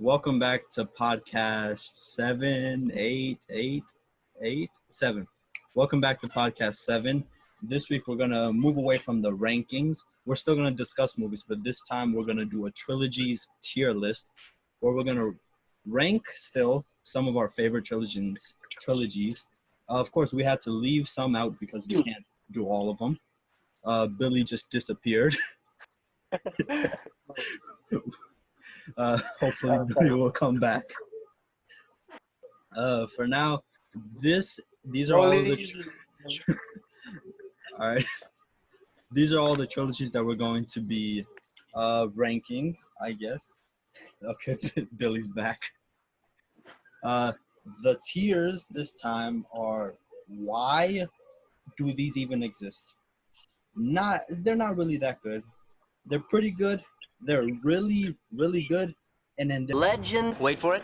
Welcome back to podcast 7. Welcome back to podcast 7. This week we're going to move away from the rankings. We're still going to discuss movies, but this time we're going to do a trilogies tier list where we're going to rank still some of our favorite trilogies. Of course, we had to leave some out because we can't do all of them. Billy just disappeared. Hopefully Billy will come back. For now, these are all the all right. These are all the trilogies that we're going to be ranking, I guess. Okay, Billy's back. The tiers this time are why do these even exist? They're not really that good. They're pretty good. They're really, really good. And then legend. Wait for it.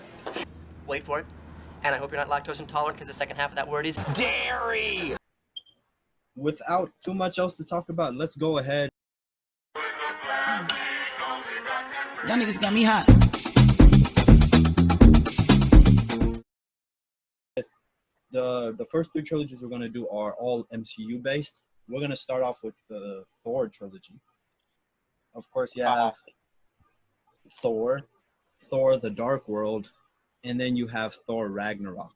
And I hope you're not lactose intolerant because the second half of that word is dairy. Without too much else to talk about, let's go ahead. Y'all niggas got me hot. The first three trilogies we're going to do are all MCU based. We're going to start off with the Thor trilogy. Of course, you have Thor, The Dark World, and then you have Thor Ragnarok.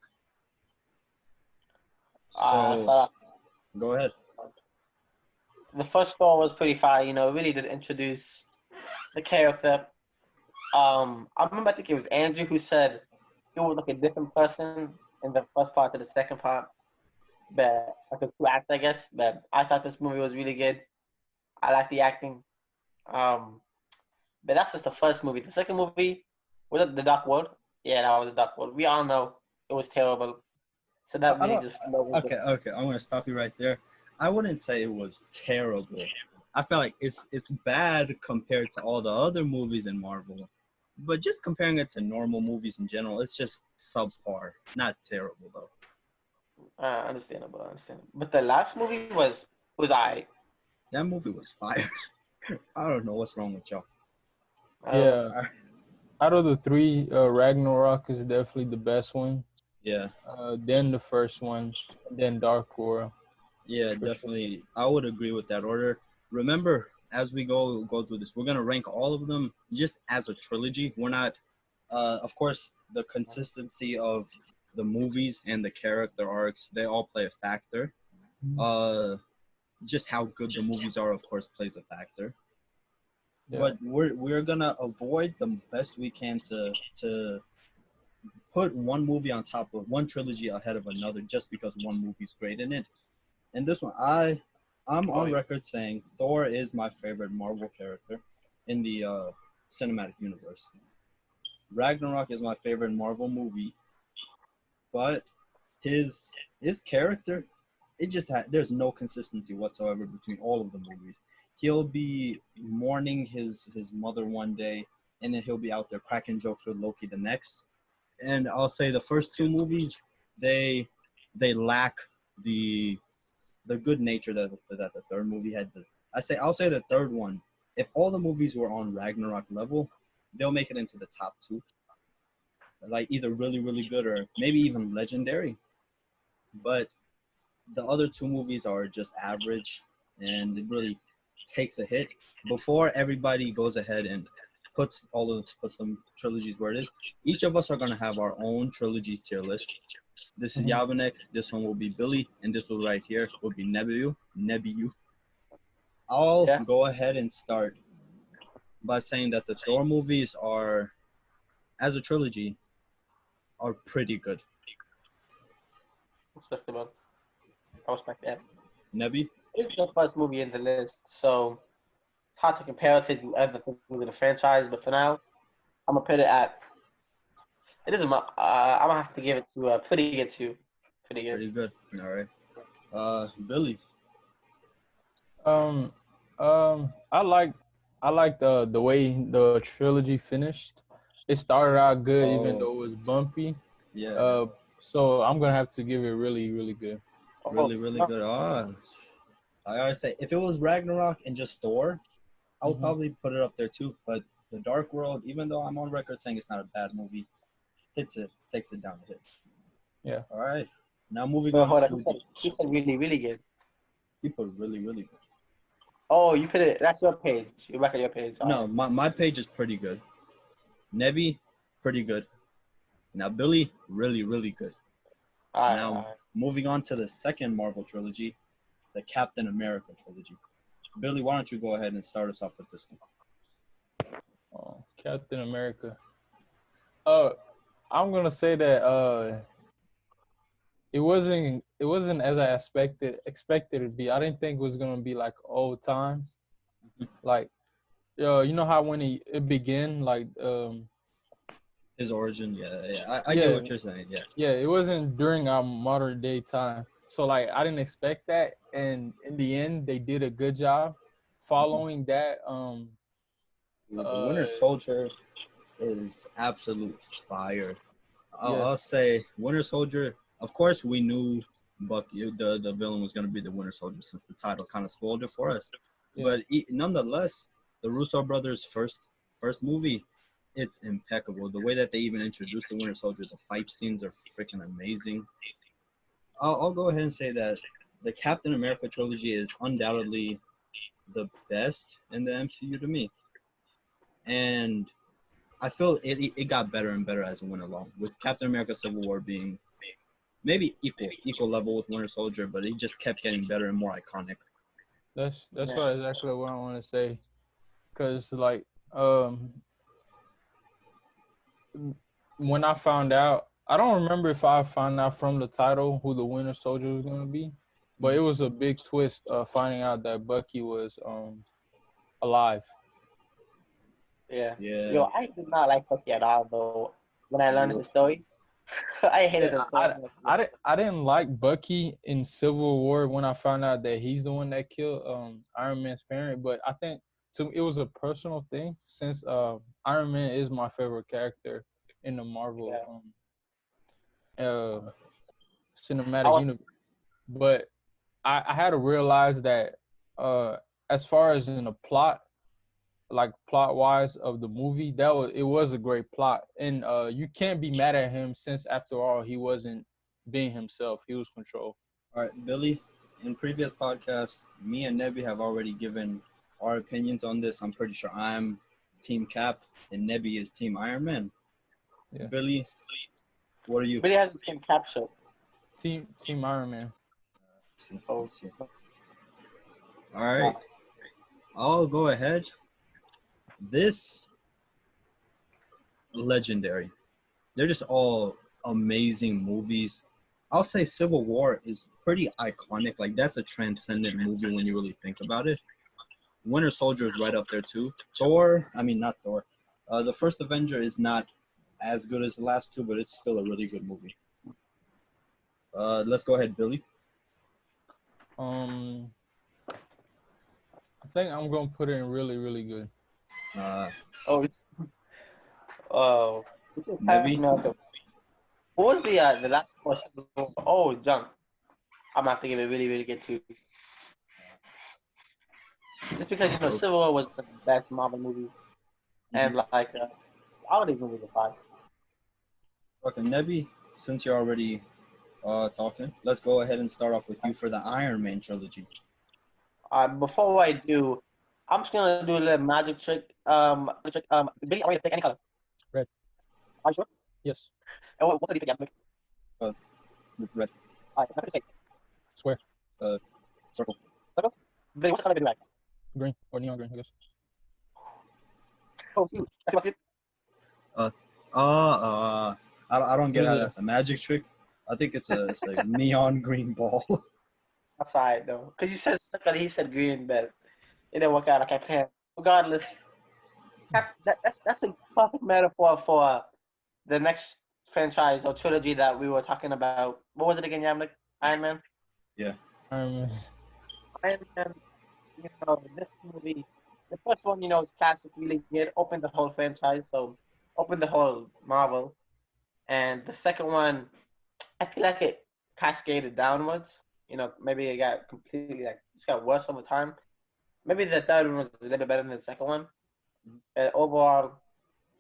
So, go ahead. The first Thor was pretty fire, it really did introduce the character. I remember, I think it was Andrew who said he was like a different person in the first part to the second part. But like the two acts, I guess. But I thought this movie was really good. I like the acting. But that's just the first movie. The second movie, was it The Dark World? Yeah, that was The Dark World. We all know it was terrible. So that really just... Okay, I'm going to stop you right there. I wouldn't say it was terrible. I feel like it's bad compared to all the other movies in Marvel. But just comparing it to normal movies in general, it's just subpar. Not terrible, though. Understandable. But the last movie was alright. That movie was fire. I don't know what's wrong with y'all. Yeah. Out of the three, Ragnarok is definitely the best one. Yeah. Then the first one, then Dark World. Yeah, definitely. Sure. I would agree with that order. Remember, as we go through this, we're gonna rank all of them just as a trilogy. We're not, of course, the consistency of the movies and the character arcs, they all play a factor. Just how good the movies are, of course, plays a factor. Yeah. But we're gonna avoid the best we can to put one movie on top of one trilogy ahead of another just because one movie's great in it. And this one, I'm on record saying Thor is my favorite Marvel character in the cinematic universe. Ragnarok is my favorite Marvel movie, but his character, there's no consistency whatsoever between all of the movies. He'll be mourning his mother one day, and then he'll be out there cracking jokes with Loki the next. And I'll say the first two movies, they lack the good nature that the third movie had. I'll say the third one, if all the movies were on Ragnarok level, they'll make it into the top two. Like either really, really good or maybe even legendary. But the other two movies are just average, and it really takes a hit. Before everybody goes ahead and puts some trilogies where it is, each of us are going to have our own trilogies tier list. This is Yabanek, this one will be Billy, and this one right here will be Nebiu. I'll go ahead and start by saying that the Thor movies are, as a trilogy, are pretty good. Respectable. I respect that. Nebi? It's the first movie in the list, so it's hard to compare it to the other movies in the franchise, but for now, I'm going to put it at... It isn't I'm going to have to give it to pretty good, too. Pretty good. Pretty good. All right. Billy? I like the way the trilogy finished. It started out good, even though it was bumpy. Yeah. So I'm gonna have to give it really, really good. Really, really good. I always say if it was Ragnarok and just Thor, I would probably put it up there too. But The Dark World, even though I'm on record saying it's not a bad movie, takes it down a hit. Yeah. All right. Now moving But on hold on, to he said really, really good. people really, really good. Oh, you put it. That's your page. You're back at your page. All No, right. my page is pretty good. Nebby, pretty good. Now Billy, really, really good. All right. Now All right. moving on to the second Marvel trilogy, the Captain America trilogy. Billy, why don't you go ahead and start us off with this one? Oh, Captain America. I'm gonna say that it wasn't as I expected it to be. I didn't think it was gonna be like old times. Like you know how when it began, like His origin, yeah. I get yeah, what you're saying, yeah. yeah, it wasn't during our modern day time. So like I didn't expect that, and in the end they did a good job following that. The Winter Soldier is absolute fire. I'll Yes, say Winter Soldier. Of course, we knew Bucky, the villain, was going to be the Winter Soldier since the title kind of spoiled it for us. yeah, But nonetheless, the Russo brothers' first movie, it's impeccable. The way that they even introduced the Winter Soldier, the fight scenes are freaking amazing. I'll go ahead and say that the Captain America trilogy is undoubtedly the best in the MCU to me, and I feel it got better and better as it went along. With Captain America: Civil War being maybe equal level with Winter Soldier, but it just kept getting better and more iconic. that's Yeah. what exactly what I want to say. Cause like um when I found out, I don't remember if I found out from the title who the Winter Soldier was gonna be, but it was a big twist finding out that Bucky was alive. Yeah. Yeah, Yo, I did not like Bucky at all, though. When I learned Nope. his story, I hated Yeah, him so much. I didn't like Bucky in Civil War when I found out that he's the one that killed Iron Man's parent, but I think it was a personal thing since Iron Man is my favorite character in the Yeah. Marvel I cinematic was. universe. But I had to realize that as far as in the plot, like plot wise of the movie, it was a great plot, and you can't be mad at him since after all he wasn't being himself; he was controlled. All right, Billy. In previous podcasts, me and Nebby have already given our opinions on this. I'm pretty sure I'm Team Cap and Nebby is Team Iron Man. Yeah, Billy, what are you? Billy has the same capture. Team Iron Man. Oh, All right, I'll go ahead. This legendary. They're just all amazing movies. I'll say Civil War is pretty iconic. Like that's a transcendent movie when you really think about it. Winter Soldier is right up there too. Not Thor. The first Avenger is not as good as the last two, but it's still a really good movie. Let's go ahead, Billy. I think I'm gonna put it in really really good. oh, oh. This is Nebby. America. What was the last question? Oh, John. I'm gonna have to give it really, really good too. Just because Civil War was the best Marvel movies, and like all of these movies are fine. Okay, Nebby. Since you're already talking, let's go ahead and start off with you for the Iron Man trilogy. Before I do, I'm just gonna do a little magic trick. Billy, I want you to pick any color. Red. Are you sure? Yes. And what color do you pick? Red. All right, I'm gonna say Square. Circle. circle. Billy, what's the color do you like? Green or neon green, I guess. Oh, see, that's what's good. I don't get What how is it? that's a magic trick. I think it's a neon green ball. Outside though, because you said circle, he said green, but it didn't work out like I planned. Regardless, that's a perfect metaphor for the next franchise or trilogy that we were talking about. What was it again, Yamlik? Iron Man? Yeah. Iron Man. Iron Man, this movie, the first one, is classic, really good, opened the whole franchise, so opened the whole Marvel. And the second one, I feel like it cascaded downwards. Maybe it got completely, just got worse over time. Maybe the third one was a little bit better than the second one. And overall,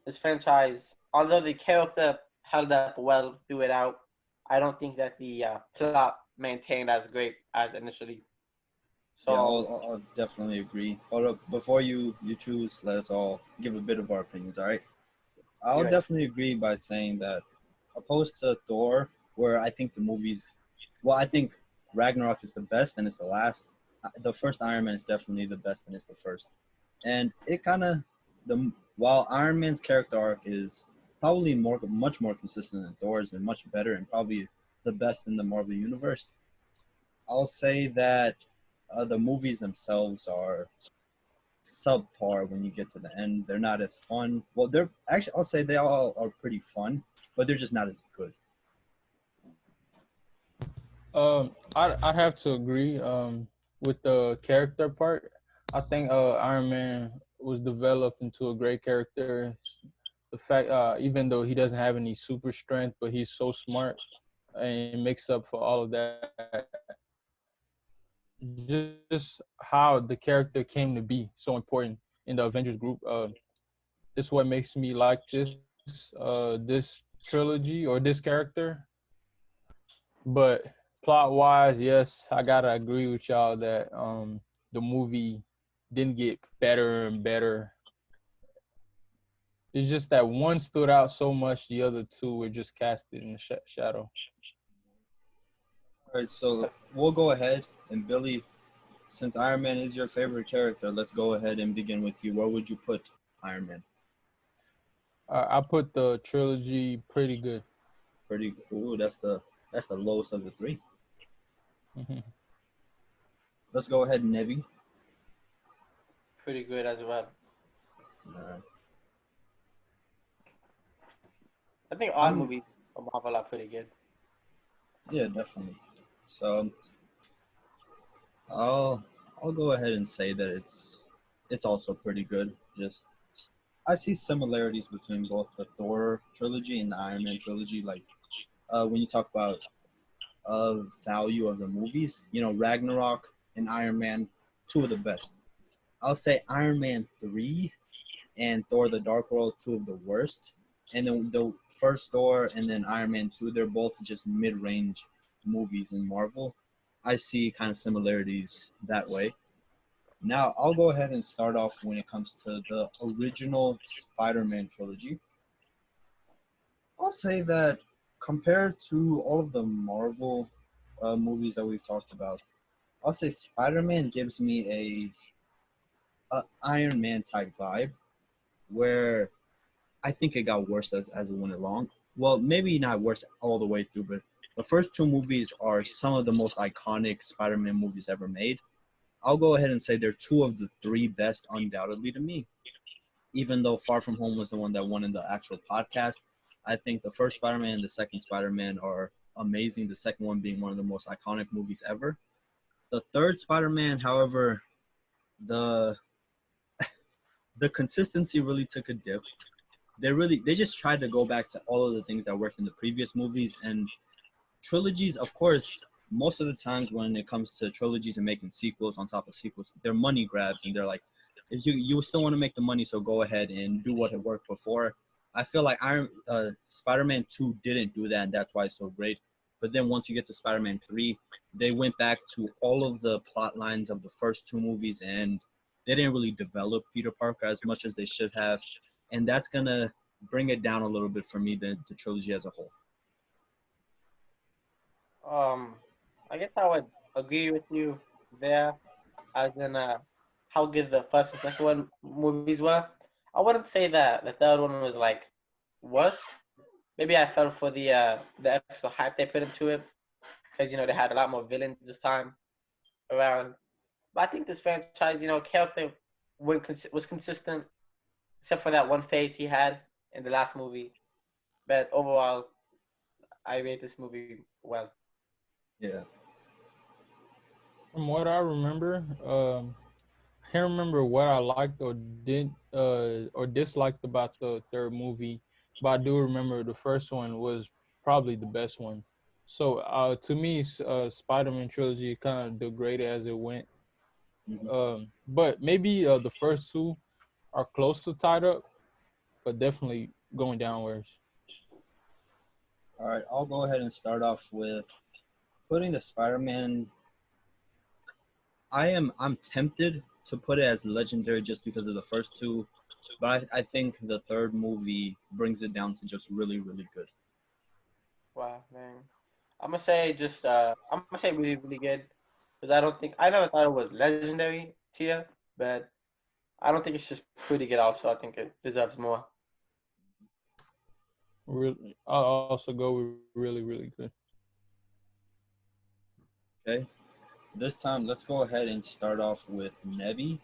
this franchise, although the character held up well through it out, I don't think that the plot maintained as great as initially. Yeah, So I'll definitely agree. Hold up, before you choose, let us all give a bit of our opinions. All right. I'll you're right. definitely agree by saying that, opposed to Thor, where I think the movies, well, I think Ragnarok is the best and it's the last. The first Iron Man is definitely the best and it's the first. And it kind of the while Iron Man's character arc is probably much more consistent than Thor's and much better and probably the best in the Marvel universe. I'll say that the movies themselves are subpar when you get to the end. They're not as fun. Well, they're actually, I'll say they all are pretty fun, but they're just not as good. I'd have to agree. With the character part, I think Iron Man was developed into a great character. The fact, even though he doesn't have any super strength, but he's so smart and makes up for all of that. Just how the character came to be so important in the Avengers group. This is what makes me like this trilogy or this character. But plot wise, yes, I gotta agree with y'all that the movie didn't get better and better. It's just that one stood out so much, the other two were just casted in the shadow. All right, so we'll go ahead and Billy, since Iron Man is your favorite character, let's go ahead and begin with you. Where would you put Iron Man? I put the trilogy pretty good. Pretty. Ooh, that's the lowest of the three. Let's go ahead, Nevi. Pretty good as well. Uh, I think all I'm movies of Marvel are pretty good. yeah, definitely. So I'll I'll go ahead and say that it's also pretty good. Just I see similarities between both the Thor trilogy and the Iron Man trilogy. Like when you talk about value of the movies, Ragnarok and Iron Man, two of the best. I'll say Iron Man 3 and Thor: The Dark World, two of the worst. And then the first Thor and then Iron Man 2, they're both just mid-range movies in Marvel. I see kind of similarities that way. Now, I'll go ahead and start off when it comes to the original Spider-Man trilogy. I'll say that compared to all of the Marvel movies that we've talked about, I'll say Spider-Man gives me a Iron Man type vibe where I think it got worse as it went along. Well, maybe not worse all the way through, but the first two movies are some of the most iconic Spider-Man movies ever made. I'll go ahead and say they're two of the three best, undoubtedly to me. Even though Far From Home was the one that won in the actual podcast, I think the first Spider-Man and the second Spider-Man are amazing. The second one being one of the most iconic movies ever. The third Spider-Man, however, the the consistency really took a dip. They just tried to go back to all of the things that worked in the previous movies and trilogies. Of course, most of the times when it comes to trilogies and making sequels on top of sequels, they're money grabs and they're like, if you still want to make the money, so go ahead and do what had worked before. I feel like Spider-Man 2 didn't do that, and that's why it's so great. But then once you get to Spider-Man 3, they went back to all of the plot lines of the first two movies, and they didn't really develop Peter Parker as much as they should have, and that's gonna bring it down a little bit for me, the trilogy as a whole. Um, I guess I would agree with you there, as in how good the first and second one movies were. I wouldn't say that the third one was like worse. Maybe I fell for the extra hype they put into it because they had a lot more villains this time around. But I think this franchise, character was consistent except for that one phase he had in the last movie. But overall, I rate this movie well. Yeah. From what I remember, I can't remember what I liked or did or disliked about the third movie, but I do remember the first one was probably the best one. So to me, Spider-Man trilogy kind of degraded as it went. Hmm. But maybe the first two, are close to tied up, but definitely going downwards. All right, I'll go ahead and start off with putting the Spider-Man. I'm tempted to put it as legendary just because of the first two, but I think the third movie brings it down to just really, really good. Wow, man. I'm gonna say just I'm gonna say really really good because I never thought it was legendary tier, but I don't think it's just pretty good. Also, I think it deserves more. Really, I'll also go with really, really good. Okay, this time let's go ahead and start off with Nebi.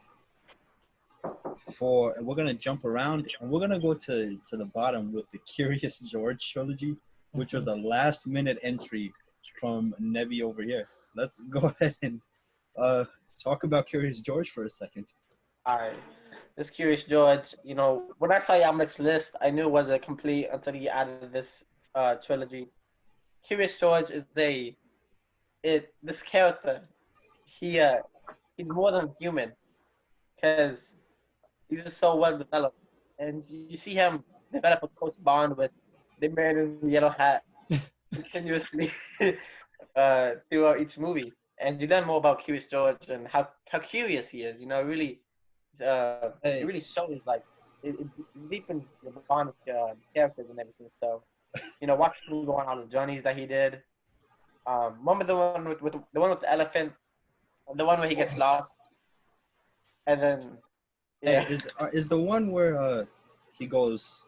We're gonna jump around and we're gonna go to the bottom with the Curious George trilogy, which was a last minute entry from Nebi over here. Let's go ahead and talk about Curious George for a second. All right, this Curious George. You know, when I saw Yamlik's list, I knew it wasn't complete until he added this trilogy. Curious George is this character. He he's more than human because he's just so well developed, and you see him develop a close bond with the man in the yellow hat continuously throughout each movie, and you learn more about Curious George and how curious he is. You know, it Hey, really shows like it deepens the bond of characters and everything. So, you know, watching him go on all the journeys that he did. Remember the one with the one with the elephant, the one where he gets lost, and then hey, yeah. is the one where he goes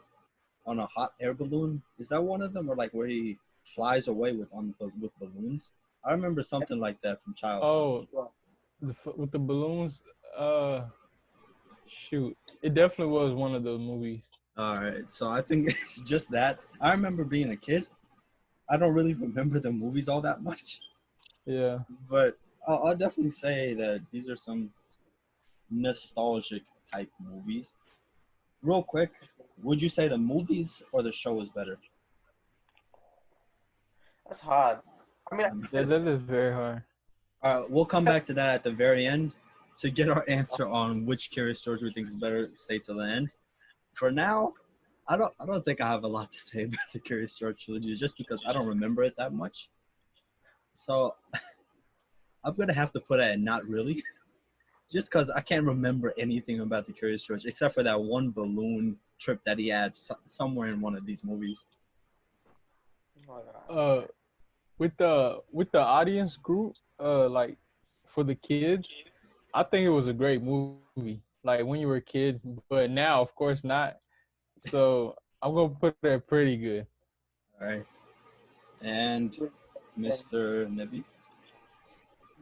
on a hot air balloon? Is that one of them, or like where he flies away with balloons? I remember something like that from childhood. Oh, with the balloons. Shoot, it definitely was one of those movies. All right, so I think it's just that. I remember being a kid. I don't really remember the movies all that much, Yeah. but I'll definitely say that these are some nostalgic type movies. Real quick, would you say the movies or the show is better? That's hard. I mean, That is very hard. We'll come back to that at the very end to get our answer on which Curious George we think is better. Stay till the end. For now, I don't think I have a lot to say about the Curious George trilogy just because I don't remember it that much. So I'm gonna have to put it at not really, just because I can't remember anything about the Curious George except for that one balloon trip that he had somewhere in one of these movies. Uh, with the audience group, like for the kids, I think it was a great movie. Like when you were a kid, but now, of course, not. So I'm gonna put that pretty good. All right, and Mr. Nebi.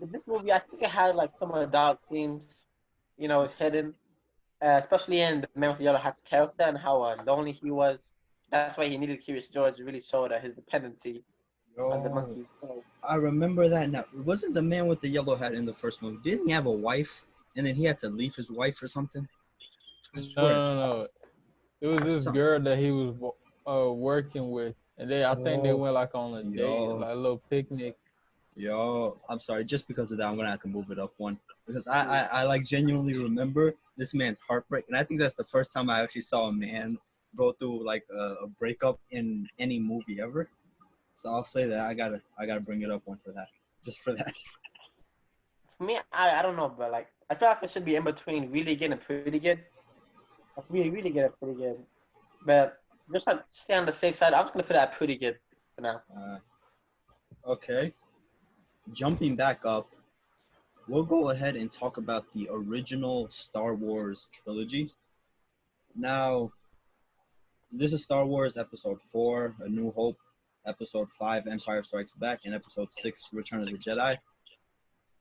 but this movie, I think it had like some of the dark themes, you know, it's hidden, especially in the Man with the Yellow Hat's character and how lonely he was. That's why he needed Curious George to really show that his dependency on the Yo, monkey. So I remember that now. Wasn't the man with the yellow hat in the first movie? Didn't he have a wife, and then he had to leave his wife or something? I No, swear. no, no. It was this Some, girl that he was working with, and I think they oh, went like on a date, yo, like a little picnic. yo. I'm sorry. Just because of that, I'm gonna have to move it up one because I like genuinely remember this man's heartbreak, and I think that's the first time I actually saw a man go through like a breakup in any movie ever. So I'll say that I gotta bring it up one for that, just for that. for me, I don't know, but like I feel like it should be in between really good and pretty good. Like really really good and pretty good. But just like stay on the safe side, I'm just gonna put that pretty good for now. Okay, jumping back up, we'll go ahead and talk about the original Star Wars trilogy. Now, this is Star Wars Episode 4, A New Hope, Episode 5, Empire Strikes Back, and Episode 6, Return of the Jedi.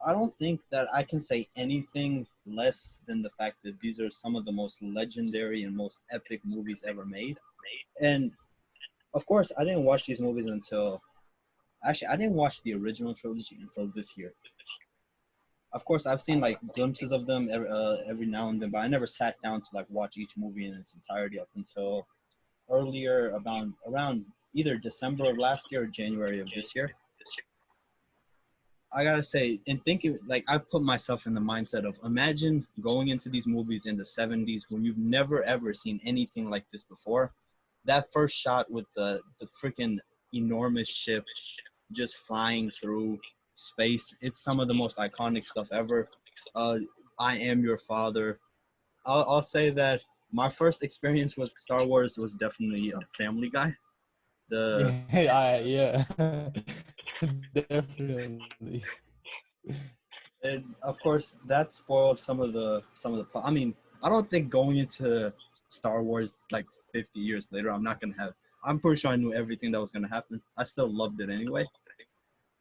I don't think that I can say anything less than the fact that these are some of the most legendary and most epic movies ever made. And of course, I didn't watch these movies until actually I didn't watch the original trilogy until this year. Of course, I've seen like glimpses of them every now and then, but I never sat down to like watch each movie in its entirety up until earlier about around either December of last year or January of this year. I gotta say, and thinking like I put myself in the mindset of imagine going into these movies in the '70s when you've never ever seen anything like this before. That first shot with the freaking enormous ship just flying through space. It's some of the most iconic stuff ever. Uh, I am your father. I'll say that my first experience with Star Wars was definitely Family Guy. The Yeah, definitely. And of course, that spoiled some of the. I mean, I don't think going into Star Wars like 50 years later, I'm not gonna have. I'm pretty sure I knew everything that was gonna happen. I still loved it anyway.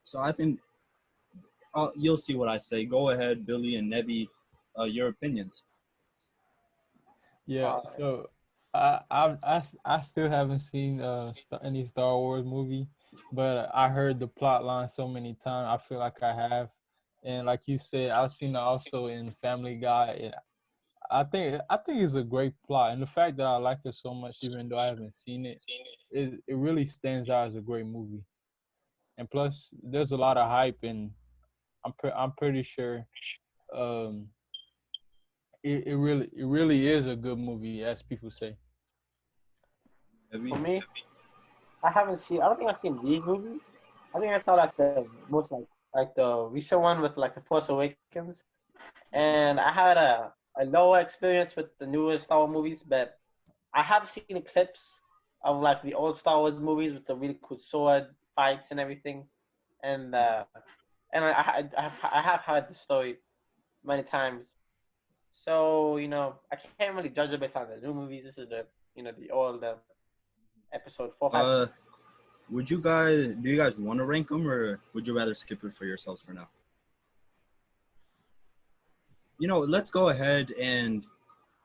So I think you'll see what I say. Go ahead, Billy and Nebby, your opinions. Yeah, Uh, so I still haven't seen any Star Wars movie, but I heard the plot line so many times. I feel like I have, and like you said, I've seen it also in Family Guy. And I think it's a great plot, and the fact that I like it so much, even though I haven't seen it, it really stands out as a great movie. And plus, there's a lot of hype, and I'm pretty sure um it really is a good movie, as people say. Nebby? for me, I haven't seen. I don't think I've seen these movies. I think I saw like the most like the recent one with like the Force Awakens, and I had a lower experience with the newer Star Wars movies, but I have seen clips of like the old Star Wars movies with the really cool sword fights and everything, and I have heard the story many times. So I can't really judge it based on the new movies. This is the old episode 4, 5, 6. Uh, would you guys do you guys want to rank them or would you rather skip it for yourselves for now? Let's go ahead and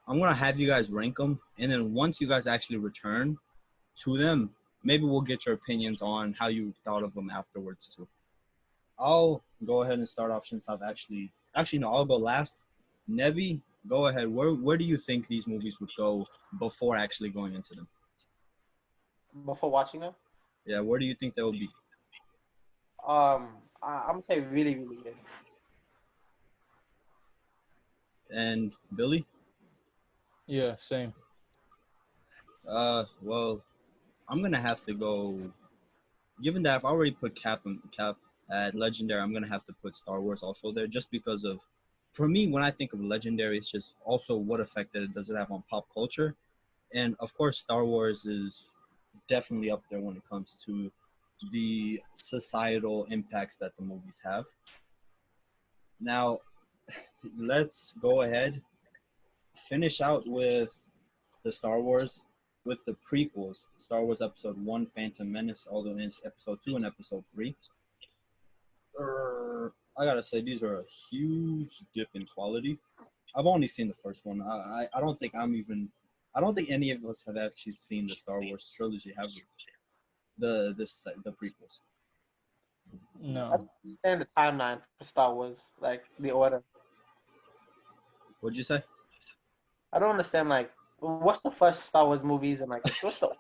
I'm gonna have you guys rank them, and then once you guys actually return to them, maybe we'll get your opinions on how you thought of them afterwards too. I'll go ahead and start off since I've actually no, I'll go last. Nevi, go ahead. Where do you think these movies would go before actually going into them? Before watching them. Yeah, where do you think they will be? I'm gonna say really, really good. And Billy? Yeah, same. Well, I'm gonna have to go. Given that I've already put Cap at Legendary, I'm gonna have to put Star Wars also there, just because of, for me, when I think of Legendary, it's just also what effect that it does it have on pop culture, and of course, Star Wars is definitely up there when it comes to the societal impacts that the movies have. Now, let's go ahead, finish out with the Star Wars, with the prequels, Star Wars Episode 1, Phantom Menace, all the way into Episode 2 and Episode 3. I gotta say, these are a huge dip in quality. I've only seen the first one. I don't think I don't think any of us have actually seen the Star Wars trilogy, have we? The prequels. I No. don't understand the timeline for Star Wars, like the order. What'd you say? I don't understand like what's the first Star Wars movies and like what's the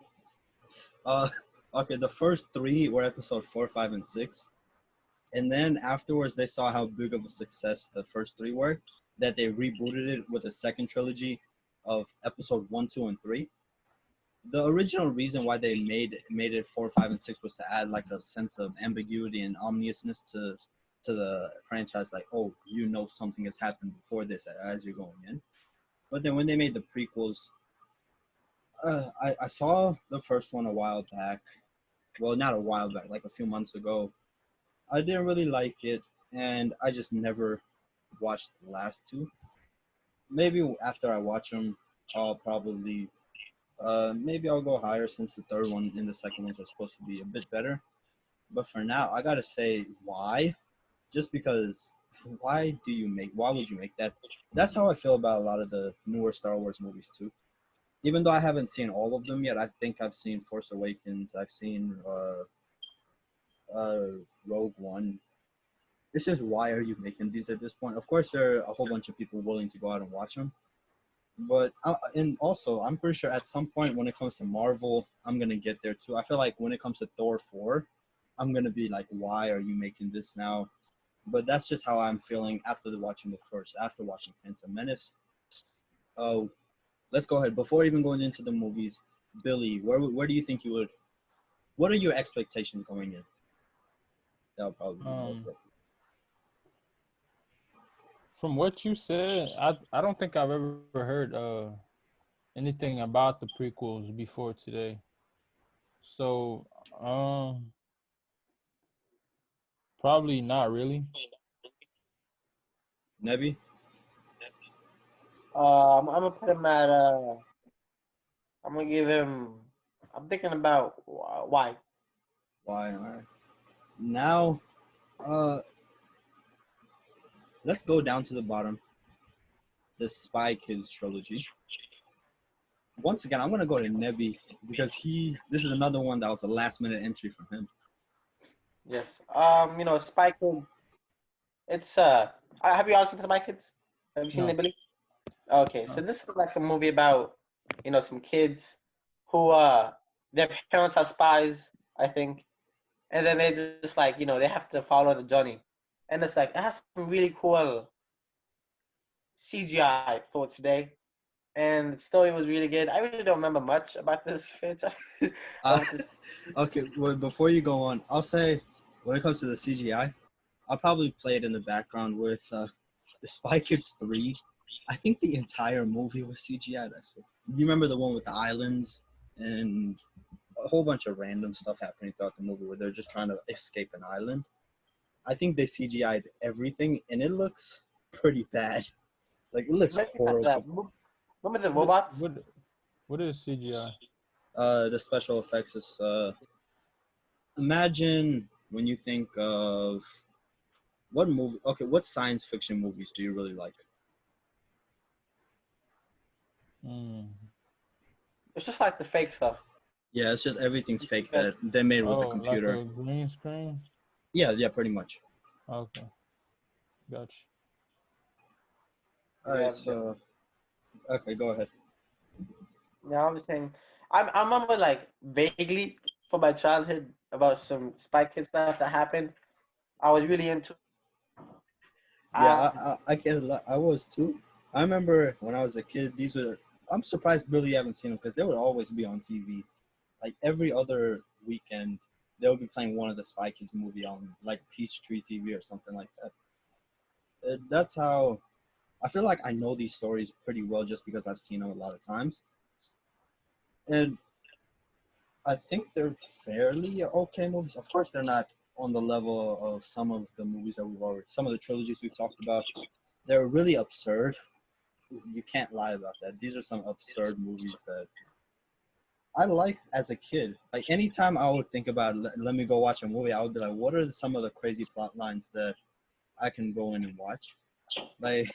Uh, okay, the first three were Episode 4, 5, and 6. And then afterwards, they saw how big of a success the first three were, that they rebooted it with a second trilogy of Episode 1, 2, and 3. The original reason why they made it 4, 5, and 6 was to add like a sense of ambiguity and ominousness to the franchise. Like, oh, something has happened before this as you're going in. But then when they made the prequels, I saw the first one a while back. Well, not a while back, like a few months ago. I didn't really like it, and I just never watched the last two. Maybe after I watch them, I'll probably maybe I'll go higher since the third one and the second ones are supposed to be a bit better. But for now, I gotta say why. Just because, why would you make that? That's how I feel about a lot of the newer Star Wars movies too. Even though I haven't seen all of them yet, I think I've seen Force Awakens. I've seen uh, Rogue One. It's just why are you making these at this point? Of course, there are a whole bunch of people willing to go out and watch them, but and also I'm pretty sure at some point when it comes to Marvel, I'm gonna get there too. I feel like when it comes to Thor 4, I'm gonna be like, why are you making this now? but that's just how I'm feeling after watching Phantom Menace. Oh, let's go ahead. Before even going into the movies, Billy, where do you think you would? What are your expectations going in? That'll probably be more appropriate. From what you said, I don't think I've ever heard anything about the prequels before today. So probably not really. Nebby? I'm gonna put him at I'm gonna give him. I'm thinking about why. Why? All right. Now, uh, let's go down to the bottom. The Spy Kids trilogy. Once again, I'm gonna go to Nebby because this is another one that was a last minute entry from him. Yes. Spy Kids. It's have you all seen Spy Kids? Have you seen No. it, Billy? Okay, so this is like a movie about some kids who their parents are spies, I think, and then they just like they have to follow the journey, and it's like it has some really cool CGI for today, and the story was really good. I really don't remember much about this franchise. Okay, well, before you go on, I'll say when it comes to the CGI, I'll probably play it in the background with the Spy Kids 3. I think the entire movie was CGI. You remember the one with the islands and a whole bunch of random stuff happening throughout the movie where they're just trying to escape an island. I think they CGI'd everything, and it looks pretty bad. Like, it looks horrible. Remember the robots? What is CGI? The special effects is imagine when you think of what science fiction movies do you really like? It's just like the fake stuff. Yeah, it's just everything fake that they made with a computer. Like a green screen? Yeah, pretty much. Okay. Gotcha. Alright, so okay, go ahead. Yeah, I'm just saying. I remember like vaguely from my childhood about some Spy Kid stuff that happened. I was really into. Yeah, I get a lot. I was too. I remember when I was a kid. I'm surprised Billy haven't seen them because they would always be on TV. Like every other weekend, they would be playing one of the Spy Kids movie on like Peachtree TV or something like that. That's how I feel like I know these stories pretty well just because I've seen them a lot of times. And I think they're fairly okay movies. Of course, they're not on the level of some of the movies that some of the trilogies we've talked about. They're really absurd. You can't lie about that. These are some absurd movies that I like as a kid. Like anytime I would think about let me go watch a movie, I would be like, what are some of the crazy plot lines that I can go in and watch? Like,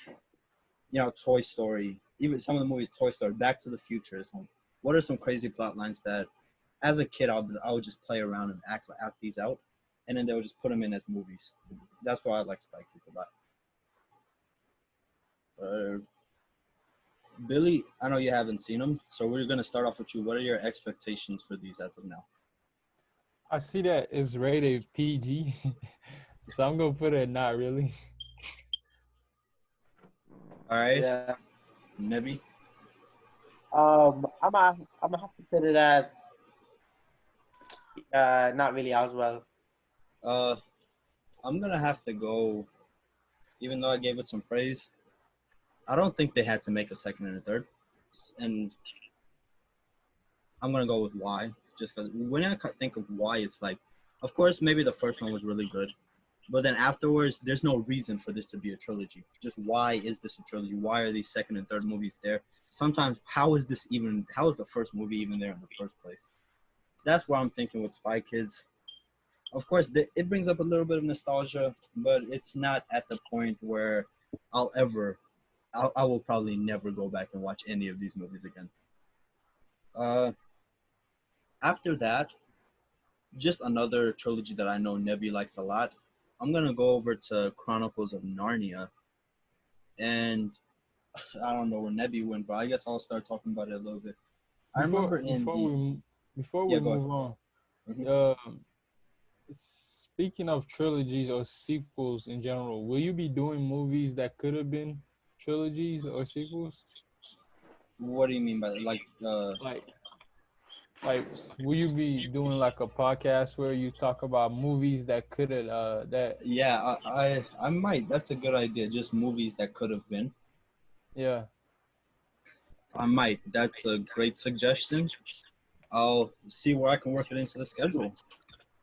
Toy Story, even some of the movies, Toy Story, Back to the Future. What are some crazy plot lines that, as a kid, I would just play around and act these out, and then they would just put them in as movies. That's why I like Spy Kids a lot. Billy, I know you haven't seen them, so we're gonna start off with you. What are your expectations for these as of now? I see that it's rated PG, so I'm gonna put it not really. All right. Yeah. Nebby? I'm gonna have to put it at not really as well. I'm gonna have to go, even though I gave it some praise. I don't think they had to make a second and a third, and I'm gonna go with why. Just because when I think of why, it's like, of course, maybe the first one was really good, but then afterwards, there's no reason for this to be a trilogy. Just why is this a trilogy? Why are these second and third movies there? Sometimes, how is the first movie even there in the first place? That's where I'm thinking with Spy Kids. Of course, it brings up a little bit of nostalgia, but it's not at the point where I will probably never go back and watch any of these movies again. After that, just another trilogy that I know Nebby likes a lot. I'm gonna go over to Chronicles of Narnia, and I don't know where Nebby went, but I guess I'll start talking about it a little bit. Before we move on, Mm-hmm. speaking of trilogies or sequels in general, will you be doing movies that could have been trilogies or sequels? What do you mean by that? Like, will you be doing like a podcast where you talk about movies that could have that Yeah, I might. That's a good idea. Just movies that could have been. yeah. I might. That's a great suggestion. I'll see where I can work it into the schedule.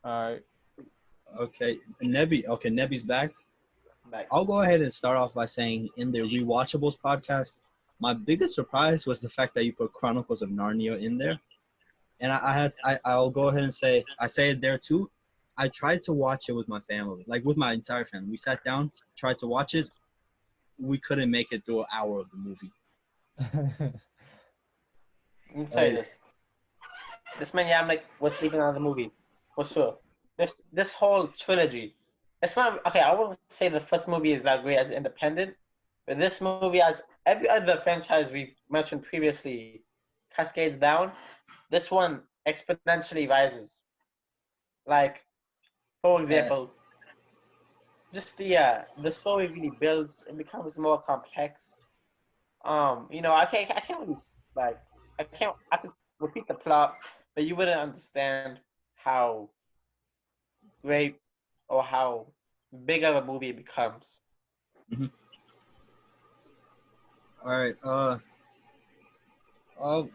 All right. Okay, Nebby. Okay, Nebby's back. Like, I'll go ahead and start off by saying in the Rewatchables podcast, my biggest surprise was the fact that you put Chronicles of Narnia in there. And I'll go ahead and say, I say it there too. I tried to watch it with my family, like with my entire family. We sat down, tried to watch it. We couldn't make it through an hour of the movie. let me tell you this. This man, yeah, I'm like, was sleeping on the movie, for sure. This whole trilogy, it's not okay. I wouldn't say the first movie is that great as independent, but this movie, as every other franchise we mentioned previously, cascades down. This one exponentially rises. Like, for example, just the story really builds. It becomes more complex. I can't really like I could repeat the plot, but you wouldn't understand how great or how big of a movie it becomes. Mm-hmm. All right.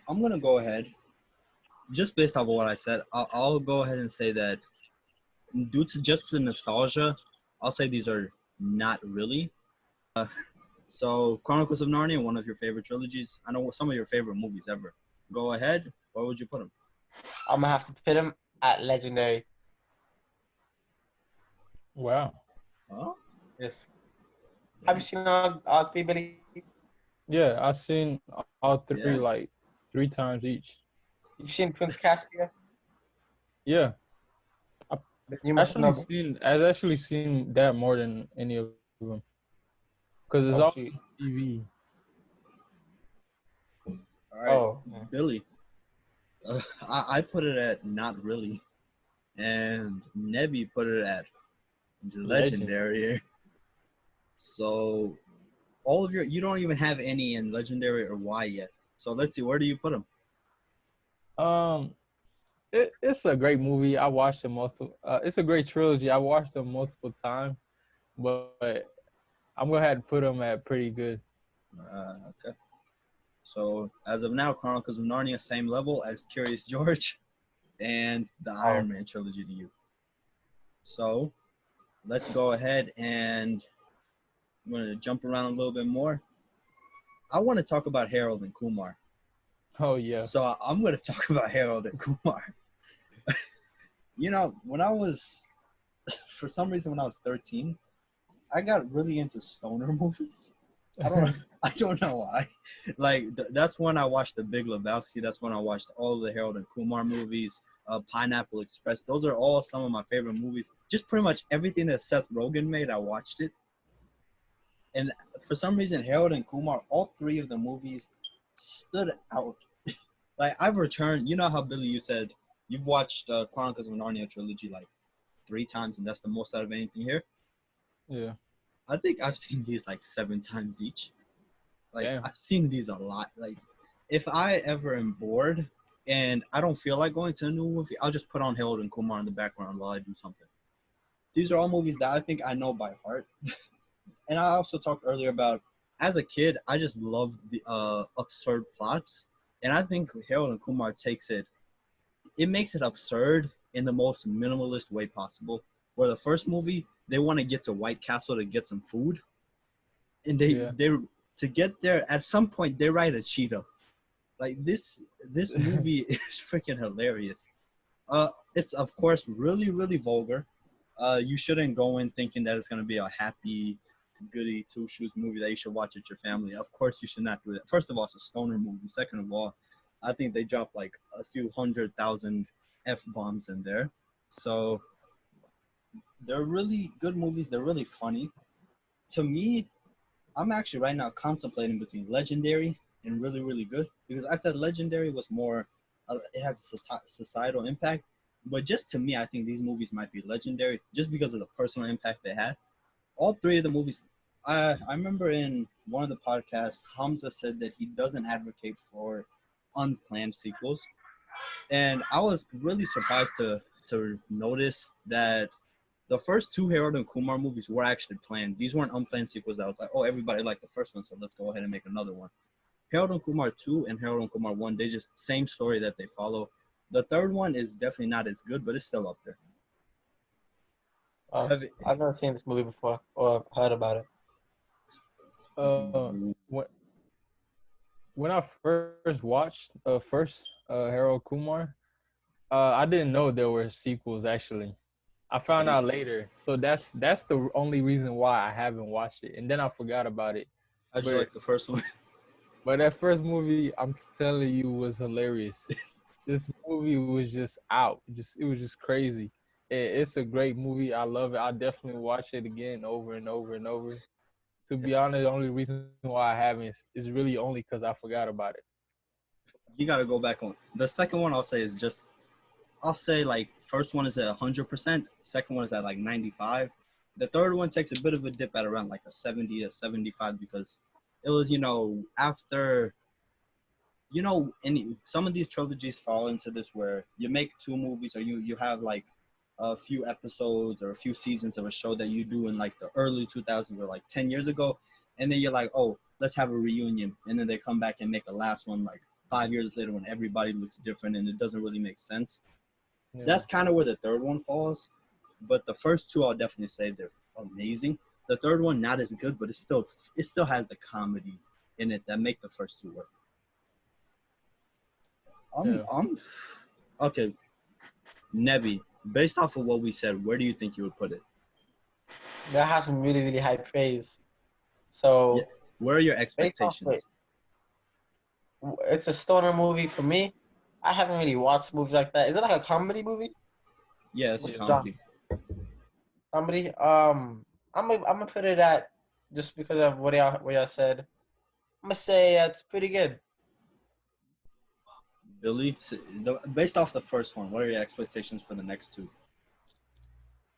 I'm gonna go ahead. Just based off of what I said, I'll go ahead and say that due to just the nostalgia, I'll say these are not really. So, Chronicles of Narnia, one of your favorite trilogies. I know some of your favorite movies ever. Go ahead. Where would you put them? I'm gonna have to put him at legendary. Wow. Huh? Yes. Have you seen all three, Billy? Yeah, I've seen all three Yeah. like 3 times each. You've seen Prince Caspian? Yeah. You must know. I've actually seen that more than any of them. Because it's Oh, all shoot. TV. All right, Oh. Billy. I put it at not really, and Nebby put it at legendary. So all of you don't even have any in legendary or Y yet. So let's see, where do you put them? It's a great movie. I watched it multiple. It's a great trilogy. I watched them multiple times, but I'm gonna have to put them at pretty good. Okay. So as of now, Chronicles of Narnia, same level as Curious George, and the Iron Man trilogy to you. So let's go ahead and I'm gonna jump around a little bit more. I want to talk about Harold and Kumar. Oh yeah. So I'm gonna talk about Harold and Kumar. When I was, for some reason, when I was 13, I got really into stoner movies. I don't know why. Like that's when I watched The Big Lebowski. That's when I watched all the Harold and Kumar movies. Pineapple Express. Those are all some of my favorite movies. Just pretty much everything that Seth Rogen made, I watched it. And for some reason, Harold and Kumar, all three of the movies stood out. Like I've returned. You know how Billy, you said you've watched Chronicles of Narnia trilogy like 3 times, and that's the most out of anything here. Yeah. I think I've seen these like 7 times each. Like Damn. I've seen these a lot. Like if I ever am bored and I don't feel like going to a new movie, I'll just put on Harold and Kumar in the background while I do something. These are all movies that I think I know by heart. And I also talked earlier about as a kid, I just loved the absurd plots. And I think Harold and Kumar it makes it absurd in the most minimalist way possible. Where the first movie, they want to get to White Castle to get some food. And they to get there, at some point, they ride a cheetah. Like this movie is freaking hilarious. It's of course really, really vulgar. You shouldn't go in thinking that it's gonna be a happy, goody two shoes movie that you should watch with your family. Of course, you should not do that. First of all, it's a stoner movie. Second of all, I think they dropped like a few 100,000 F-bombs in there. So they're really good movies. They're really funny. To me, I'm actually right now contemplating between legendary and really, really good, because I said legendary was more, it has a societal impact. But just to me, I think these movies might be legendary just because of the personal impact they had. All three of the movies. I remember in one of the podcasts, Hamza said that he doesn't advocate for unplanned sequels, and I was really surprised to notice that the first two Harold and Kumar movies were actually planned. These weren't unplanned sequels. That was like, oh, everybody liked the first one, so let's go ahead and make another one. Harold and Kumar 2 and Harold and Kumar 1, they just same story that they follow. The third one is definitely not as good, but it's still up there. I've never seen this movie before or heard about it. When I first watched Harold Kumar, I didn't know there were sequels actually. I found out later, so that's the only reason why I haven't watched it, and then I forgot about it. I just like the first one. But that first movie, I'm telling you, was hilarious. This movie was just out. It was just crazy. It's a great movie. I love it. I definitely watch it again over and over and over. To be honest, the only reason why I haven't is really only because I forgot about it. You got to go back on. The second one I'll say like first one is at 100%. Second one is at like 95. The third one takes a bit of a dip at around like a 70 or 75 because it was, after, some of these trilogies fall into this where you make two movies or you have like a few episodes or a few seasons of a show that you do in like the early 2000s or like 10 years ago. And then you're like, oh, let's have a reunion. And then they come back and make a last one like 5 years later when everybody looks different and it doesn't really make sense. Yeah. That's kind of where the third one falls. But the first two, I'll definitely say they're amazing. The third one, not as good, but it still has the comedy in it that make the first two work. Okay. Nebby, based off of what we said, where do you think you would put it? That has some really, really high praise. So, where are your expectations? It's a stoner movie for me. I haven't really watched movies like that. Is it like a comedy movie? Yeah, it's a comedy. Comedy. I'm gonna put it at, just because of what y'all said, I'm gonna say it's pretty good. Billy, based off the first one, what are your expectations for the next two?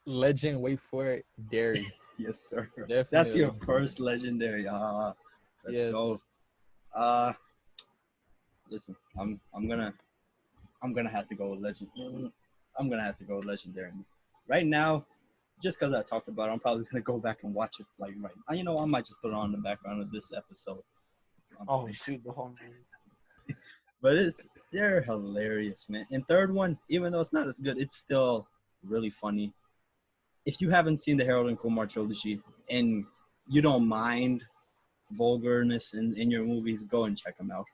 Legend, wait for it, Dairy. Yes, sir. Definitely. That's your first legendary. Let's go. Listen, I'm gonna have to go with legend. I'm gonna have to go with legendary. Right now, just because I talked about it, I'm probably gonna go back and watch it like right now. I might just put it on the background of this episode. Oh shoot, the whole movie. But they're hilarious, man. And third one, even though it's not as good, it's still really funny. If you haven't seen the Harold and Kumar trilogy and you don't mind vulgarness in your movies, go and check them out.